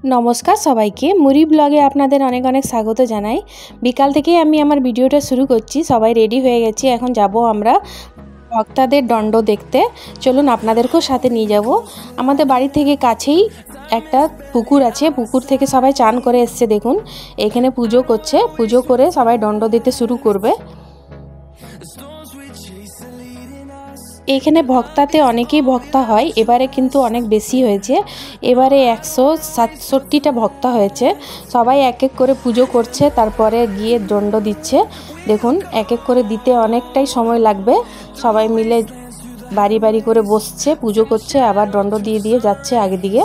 नमस्कार सबाइके मुरी ब्लगे आपनादेर अनेक अनेक स्वागत जानाई। बिकाल थेके आमी आमार भिडियोटा शुरू करछि। सबाई रेडी हये गेछि, एखन जाबो आमरा भक्तादेर दंड देखते। चलुन आपनादेरकेও साथे निये जाबो। आमादेर बाड़ी थेके काछेई একটা পুকুর আছে, পুকুর থেকে সবাই চান করে এসেছে। দেখুন এখানে পুজো করছে, পুজো করে সবাই দণ্ড দিতে শুরু করবে। এখানে ভক্তাতে অনেকেই ভক্তা হয়, এবারে কিন্তু অনেক বেশি হয়েছে। এবারে 167টা ভক্তা হয়েছে। সবাই এক এক করে পুজো করছে, তারপরে গিয়ে দণ্ড দিচ্ছে। দেখুন এক এক করে দিতে অনেকটাই সময় লাগবে। সবাই মিলে বাড়ি বাড়ি করে বসছে, পুজো করছে, আবার দণ্ড দিয়ে দিয়ে যাচ্ছে আগে দিকে।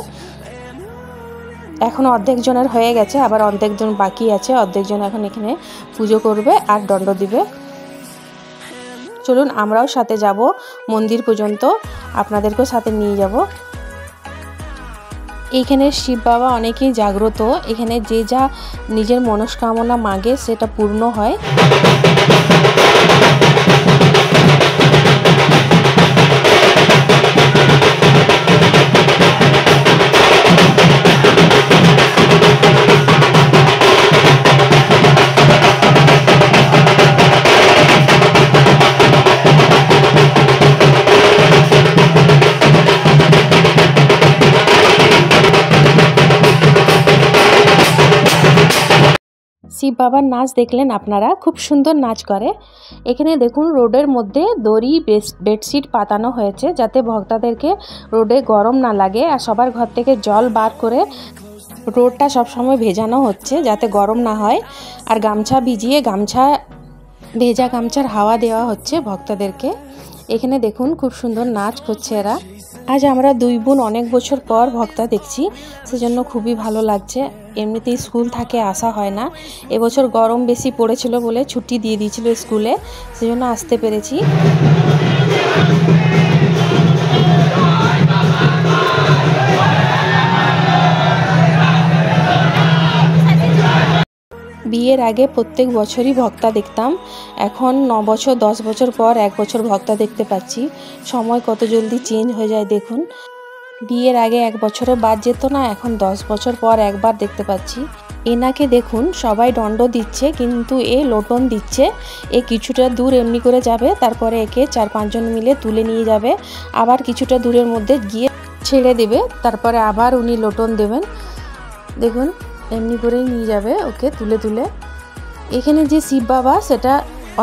এখন অর্ধেক জনের হয়ে গেছে, আবার অর্ধেক জন বাকি আছে। অর্ধেক জন এখন এখানে পুজো করবে আর দণ্ড দিবে। চলুন আমরাও সাথে যাব মন্দির পর্যন্ত, আপনাদেরকেও সাথে নিয়ে যাব। এইখানে শিব বাবা অনেকেই জাগ্রত। এখানে যে যা নিজের মনস্কামনা মাগে সেটা পূর্ণ হয়। শিব বাবার নাচ দেখলেন আপনারা, খুব সুন্দর নাচ করে। এখানে দেখুন রোডের মধ্যে দড়ি বেডশিট পাতানো হয়েছে, যাতে ভক্তদেরকে রোডে গরম না লাগে। আর সবার ঘর থেকে জল বার করে রোডটা সবসময় ভেজানো হচ্ছে যাতে গরম না হয়। আর গামছা ভিজিয়ে ভেজা গামছার হাওয়া দেওয়া হচ্ছে ভক্তদেরকে। এখানে দেখুন খুব সুন্দর নাচ করছে এরা। আজ আমরা দুই বোন অনেক বছর পর ভক্তা দেখছি, সেজন্য খুবই ভালো লাগছে। এমনিতেই স্কুল থেকে আসা হয় না, এবছর গরম বেশি পড়েছিল বলে ছুটি দিয়ে দিয়েছিল স্কুলে, সেজন্য আসতে পেরেছি। বিয়ের আগে প্রত্যেক বছরই ভক্তা দেখতাম, এখন 9 বছর 10 বছর পর এক বছর ভক্তা দেখতে পাচ্ছি। সময় কত জলদি চেঞ্জ হয়ে যায় দেখুন। বিয়ের আগে এক বছরও বাদ যেত না, এখন 10 বছর পর একবার দেখতে পাচ্ছি। এনাকে দেখুন সবাই দণ্ড দিচ্ছে, কিন্তু এ লোটন দিচ্ছে। এ কিছুটা দূর এমনি করে যাবে, তারপরে একে 4-5 জন মিলে তুলে নিয়ে যাবে। আবার কিছুটা দূরের মধ্যে গিয়ে ছেড়ে দেবে, তারপরে আবার উনি লোটন দেবেন। দেখুন এমনি করেই নিয়ে যাবে ওকে তুলে তুলে। এখানে যে শিব বাবা সেটা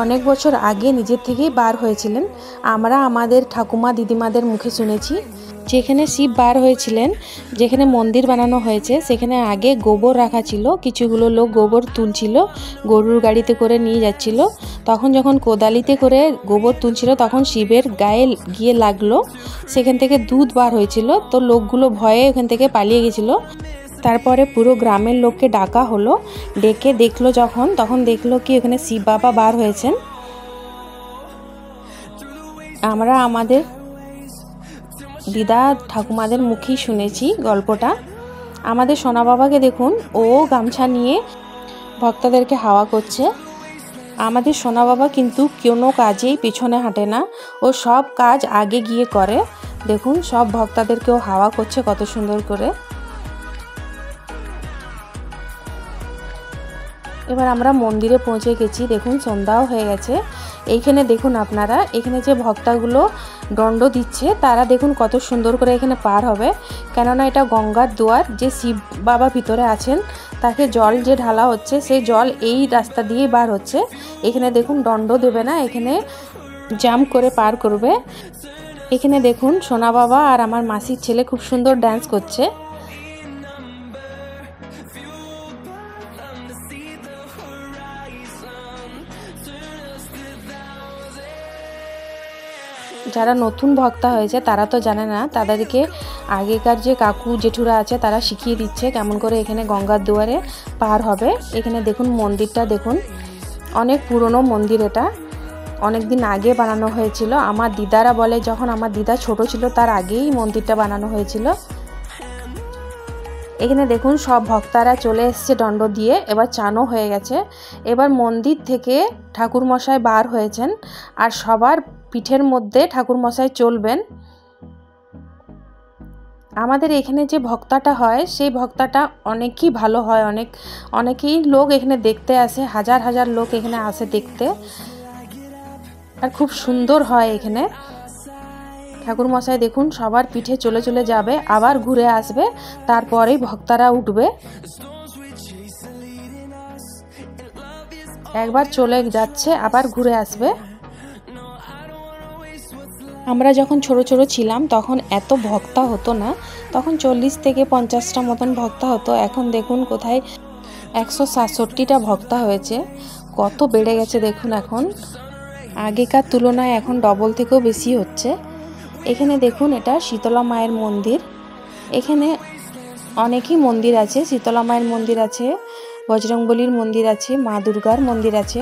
অনেক বছর আগে নিজের থেকেই বার হয়েছিলেন। আমরা আমাদের ঠাকুমা দিদিমাদের মুখে শুনেছি, যেখানে শিব বার হয়েছিলেন, যেখানে মন্দির বানানো হয়েছে সেখানে আগে গোবর রাখা ছিল। কিছুগুলো লোক গোবর তুলছিল, গরুর গাড়িতে করে নিয়ে যাচ্ছিল। তখন যখন কোদালিতে করে গোবর তুলছিল তখন শিবের গায়ে গিয়ে লাগলো, সেখান থেকে দুধ বার হয়েছিল। তো লোকগুলো ভয়ে ওখান থেকে পালিয়ে গেছিলো। তারপরে পুরো গ্রামের লোককে ডাকা হলো, ডেকে দেখলো তখন দেখলো কি ওখানে শিব বাবা বার হয়েছেন। আমরা আমাদের দিদা ঠাকুমাদের মুখেই শুনেছি গল্পটা। আমাদের সোনা বাবাকে দেখুন, ও গামছা নিয়ে ভক্তদেরকে হাওয়া করছে। আমাদের সোনা বাবা কিন্তু কোনো কাজেই পেছনে হাঁটে না, ও সব কাজ আগে গিয়ে করে। দেখুন সব ভক্তদেরকেও হাওয়া করছে কত সুন্দর করে। এবার আমরা মন্দিরে পৌঁছে গেছি, দেখুন সন্ধ্যাও হয়ে গেছে। এইখানে দেখুন আপনারা, এখানে যে ভক্তগুলো দণ্ড দিচ্ছে তারা দেখুন কত সুন্দর করে এখানে পার হবে, কেননা এটা গঙ্গার দুয়ার। যে শিব বাবা ভিতরে আছেন তাকে জল যে ঢালা হচ্ছে, সেই জল এই রাস্তা দিয়েই বার হচ্ছে। এখানে দেখুন দণ্ড দেবে না, এখানে জাম্প করে পার করবে। এখানে দেখুন সোনা বাবা আর আমার মাসির ছেলে খুব সুন্দর ডান্স করছে। যারা নতুন ভক্তা হয়েছে তারা তো জানে না, তাদেরকে আগেকার যে কাকু জেঠুরা আছে তারা শিখিয়ে দিচ্ছে কেমন করে এখানে গঙ্গার দুয়ারে পার হবে। এখানে দেখুন মন্দিরটা দেখুন, অনেক পুরনো মন্দির। এটা অনেক দিন আগে বানানো হয়েছিল। আমার দিদারা বলে যখন আমার দিদা ছোট ছিল তার আগেই মন্দিরটা বানানো হয়েছিল। এখানে দেখুন সব ভক্তারা চলে এসেছে দণ্ড দিয়ে, এবার চানও হয়ে গেছে। এবার মন্দির থেকে ঠাকুর মশাই বার হয়েছেন, আর সবার পিঠের মধ্যে ঠাকুর মশাই চলবেন। আমাদের এখানে যে ভক্তাটা হয় সেই ভক্তাটা অনেকই ভালো হয়, অনেকেই লোক এখানে দেখতে আসে, হাজার হাজার লোক এখানে আসে দেখতে, আর খুব সুন্দর হয় এখানে। ঠাকুর মশাই দেখুন সবার পিঠে চলে চলে যাবে, আবার ঘুরে আসবে, তারপরেই ভক্তরা উঠবে। একবার চলে যাচ্ছে আবার ঘুরে আসবে। আমরা যখন ছোট ছোট ছিলাম তখন এত ভক্তা হতো না, তখন 40 থেকে 50টা মতন ভক্তা হতো। এখন দেখুন কোথায় 167টা ভক্তা হয়েছে, কত বেড়ে গেছে দেখুন। এখন আগেকার তুলনায় এখন ডবল থেকেও বেশি হচ্ছে। এখানে দেখুন এটা শীতলা মায়ের মন্দির। এখানে অনেকই মন্দির আছে, শীতলা মায়ের মন্দির আছে, বজরংবলীর মন্দির আছে, মা দুর্গার মন্দির আছে।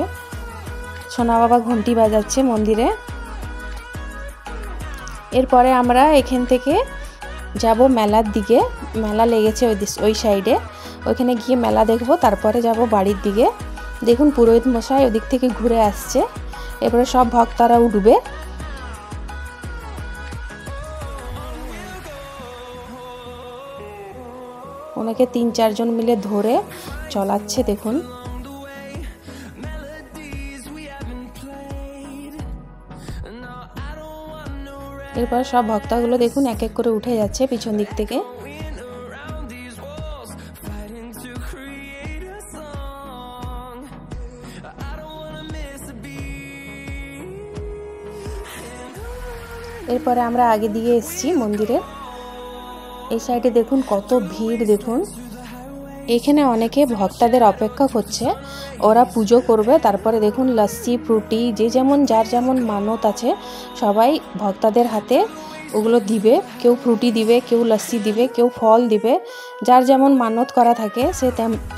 সোনা বাবা ঘন্টি বাজাচ্ছে মন্দিরে। এরপরে আমরা এখান থেকে যাব মেলার দিকে, মেলা লেগেছে ওই সাইডে, ওইখানে গিয়ে মেলা দেখব, তারপরে যাব বাড়ির দিকে। দেখুন পুরোহিত মশাই ওদিক থেকে ঘুরে আসছে, এরপরে সব ভক্তরা উঠবে। ওনাকে 3-4 জন মিলে ধরে চলাচ্ছে দেখুন। এরপর সব ভক্তগুলো দেখুন এক এক করে উঠে যাচ্ছে পিছন দিক থেকে। এরপরে আমরা আগে দিকে এসেছি মন্দিরে। এই সাইডে দেখুন কত ভিড় দেখুন। এখানে অনেকে ভক্তদের অপেক্ষা করছে, ওরা পুজো করবে, তারপরে দেখুন লস্যি ফ্রুটি যে যেমন যার যেমন মানত আছে সবাই ভক্তদের হাতে ওগুলো দিবে। কেউ ফ্রুটি দিবে, কেউ লস্যি দিবে, কেউ ফল দিবে, যার যেমন মানত করা থাকে সে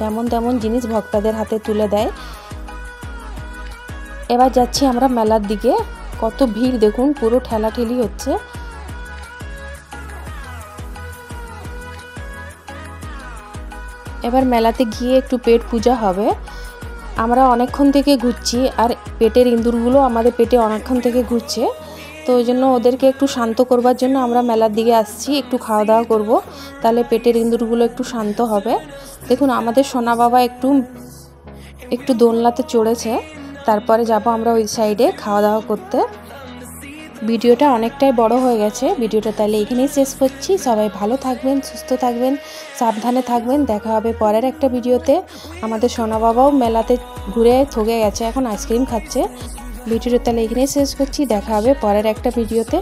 তেমন তেমন জিনিস ভক্তদের হাতে তুলে দেয়। এবার যাচ্ছি আমরা মেলার দিকে। কত ভিড় দেখুন, পুরো ঠেলাঠেলি হচ্ছে। এবার মেলাতে গিয়ে একটু পেট পূজা হবে। আমরা অনেকক্ষণ থেকে ঘুরছি, আর পেটের ইঁদুরগুলো আমাদের পেটে অনেকক্ষণ থেকে ঘুরছে, তো ওই জন্য ওদেরকে একটু শান্ত করবার জন্য আমরা মেলার দিকে আসছি, একটু খাওয়া দাওয়া করব, তাহলে পেটের ইঁদুরগুলো একটু শান্ত হবে। দেখুন আমাদের সোনা বাবা একটু দোলনাতে চড়েছে, তারপরে যাব আমরা ওই সাইডে খাওয়া দাওয়া করতে। ভিডিওটা অনেকটাই বড় হয়ে গেছে, ভিডিওটা তাহলে এখানেই শেষ করছি। সবাই ভালো থাকবেন, সুস্থ থাকবেন, সাবধানে থাকবেন। দেখা হবে পরের একটা ভিডিওতে। আমাদের সোনা বাবাও মেলাতে ঘুরে থকে গেছে, এখন আইসক্রিম খাচ্ছে। ভিডিওটা তাহলে এখানেই শেষ করছি, দেখা হবে পরের একটা ভিডিওতে।